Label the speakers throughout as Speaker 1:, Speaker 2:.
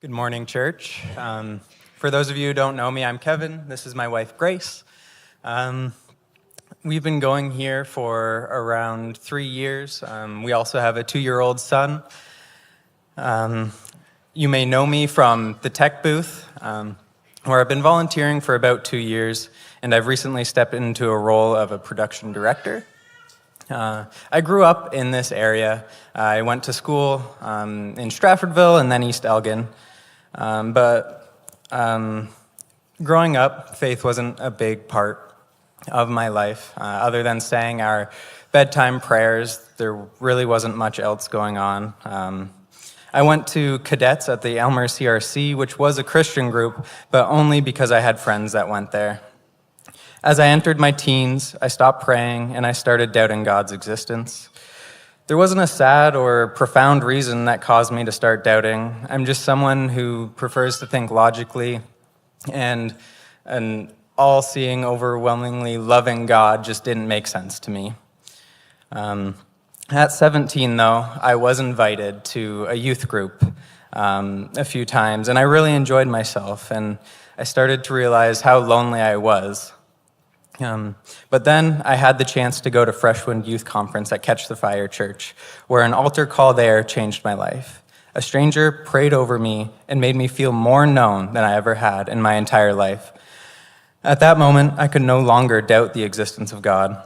Speaker 1: Good morning, church. For those of you who don't know me, I'm Kevin. This is my wife, Grace. We've been going here for around 3 years. We also have a 2-year-old son. You may know me from the tech booth, where I've been volunteering for about 2 years, and I've recently stepped into a role of a production director. I grew up in this area. I went to school in Stratfordville and then East Elgin. Growing up, faith wasn't a big part of my life. Other than saying our bedtime prayers, there really wasn't much else going on. I went to cadets at the MSCC, which was a Christian group, but only because I had friends that went there. As I entered my teens, I stopped praying and I started doubting God's existence. There wasn't a sad or profound reason that caused me to start doubting. I'm just someone who prefers to think logically, and an all-seeing, overwhelmingly loving God just didn't make sense to me. At 17, though, I was invited to a youth group a few times, and I really enjoyed myself, and I started to realize how lonely I was. But then I had the chance to go to Freshwind Youth Conference at Catch the Fire Church, where an altar call there changed my life. A stranger prayed over me and made me feel more known than I ever had in my entire life. At that moment, I could no longer doubt the existence of God.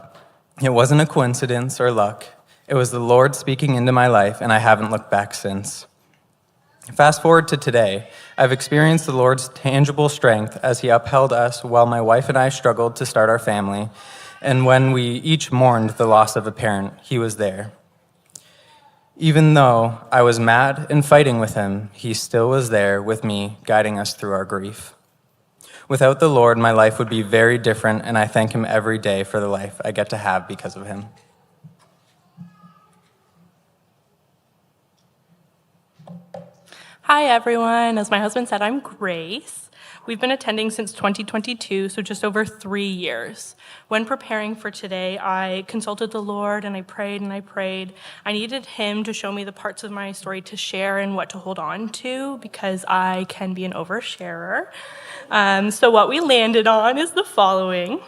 Speaker 1: It wasn't a coincidence or luck. It was the Lord speaking into my life, and I haven't looked back since. Fast forward to today, I've experienced the Lord's tangible strength as He upheld us while my wife and I struggled to start our family, and when we each mourned the loss of a parent, He was there. Even though I was mad and fighting with Him, He still was there with me, guiding us through our grief. Without the Lord, my life would be very different, and I thank Him every day for the life I get to have because of Him.
Speaker 2: Hi, everyone. As my husband said, I'm Grace. We've been attending since 2022, so just over 3 years. When preparing for today, I consulted the Lord and I prayed and I prayed. I needed Him to show me the parts of my story to share and what to hold on to because I can be an oversharer. So what we landed on is the following.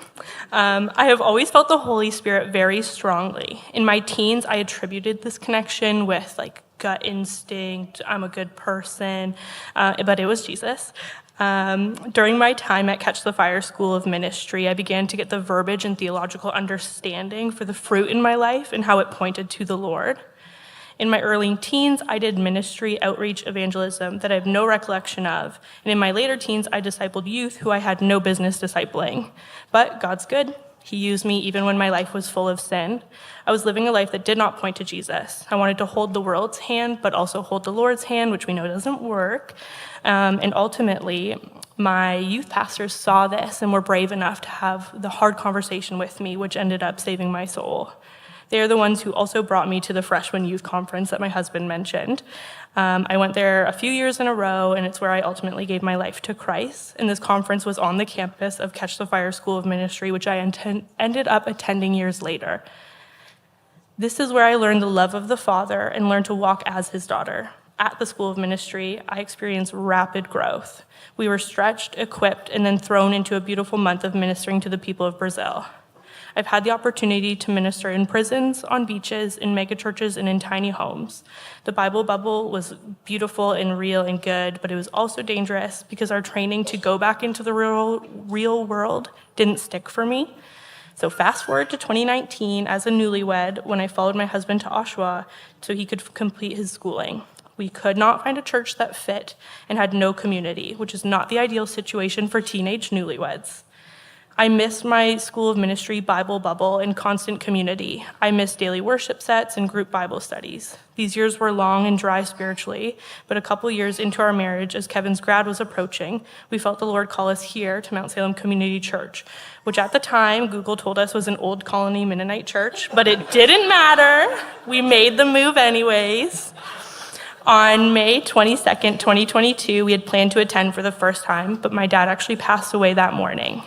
Speaker 2: I have always felt the Holy Spirit very strongly. In my teens, I attributed this connection with gut instinct, I'm a good person, but it was Jesus. During my time at Catch the Fire School of Ministry, I began to get the verbiage and theological understanding for the fruit in my life and how it pointed to the Lord. In my early teens, I did ministry, outreach, evangelism that I have no recollection of. And in my later teens, I discipled youth who I had no business discipling. But God's good. He used me even when my life was full of sin. I was living a life that did not point to Jesus. I wanted to hold the world's hand, but also hold the Lord's hand, which we know doesn't work. And ultimately, my youth pastors saw this and were brave enough to have the hard conversation with me, which ended up saving my soul. They are the ones who also brought me to the Freshwind Youth Conference that my husband mentioned. I went there a few years in a row, and it's where I ultimately gave my life to Christ. And this conference was on the campus of Catch the Fire School of Ministry, which I ended up attending years later. This is where I learned the love of the Father and learned to walk as His daughter. At the School of Ministry, I experienced rapid growth. We were stretched, equipped, and then thrown into a beautiful month of ministering to the people of Brazil. I've had the opportunity to minister in prisons, on beaches, in megachurches, and in tiny homes. The Bible bubble was beautiful and real and good, but it was also dangerous because our training to go back into the real world didn't stick for me. So fast forward to 2019 as a newlywed when I followed my husband to Oshawa so he could complete his schooling. We could not find a church that fit and had no community, which is not the ideal situation for teenage newlyweds. I missed my School of Ministry Bible bubble and constant community. I missed daily worship sets and group Bible studies. These years were long and dry spiritually, but a couple years into our marriage, as Kevin's grad was approaching, we felt the Lord call us here to Mount Salem Community Church, which at the time, Google told us was an old colony Mennonite church, but it didn't matter. We made the move anyways. On May 22nd, 2022, we had planned to attend for the first time, but my dad actually passed away that morning.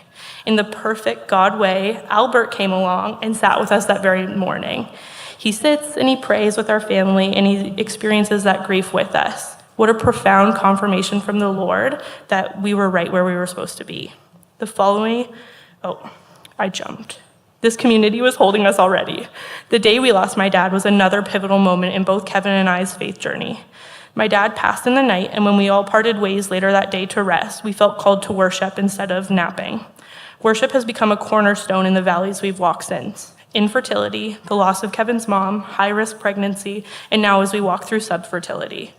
Speaker 2: In the perfect God way, Albert came along and sat with us that very morning. He sits and he prays with our family and he experiences that grief with us. What a profound confirmation from the Lord that we were right where we were supposed to be. The following, I jumped. This community was holding us already. The day we lost my dad was another pivotal moment in both Kevin and I's faith journey. My dad passed in the night, and when we all parted ways later that day to rest, we felt called to worship instead of napping. Worship has become a cornerstone in the valleys we've walked since. Infertility, the loss of Kevin's mom, high-risk pregnancy, and now as we walk through subfertility.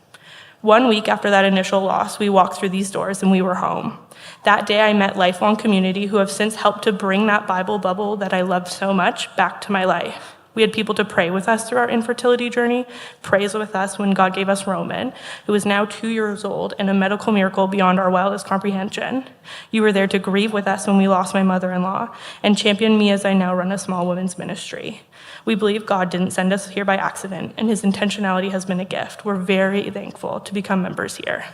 Speaker 2: 1 week after that initial loss, we walked through these doors and we were home. That day I met lifelong community who have since helped to bring that Bible bubble that I loved so much back to my life. We had people to pray with us through our infertility journey, praise with us when God gave us Roman, who is now 2 years old and a medical miracle beyond our wildest comprehension. You were there to grieve with us when we lost my mother-in-law and champion me as I now run a small women's ministry. We believe God didn't send us here by accident, and his intentionality has been a gift. We're very thankful to become members here.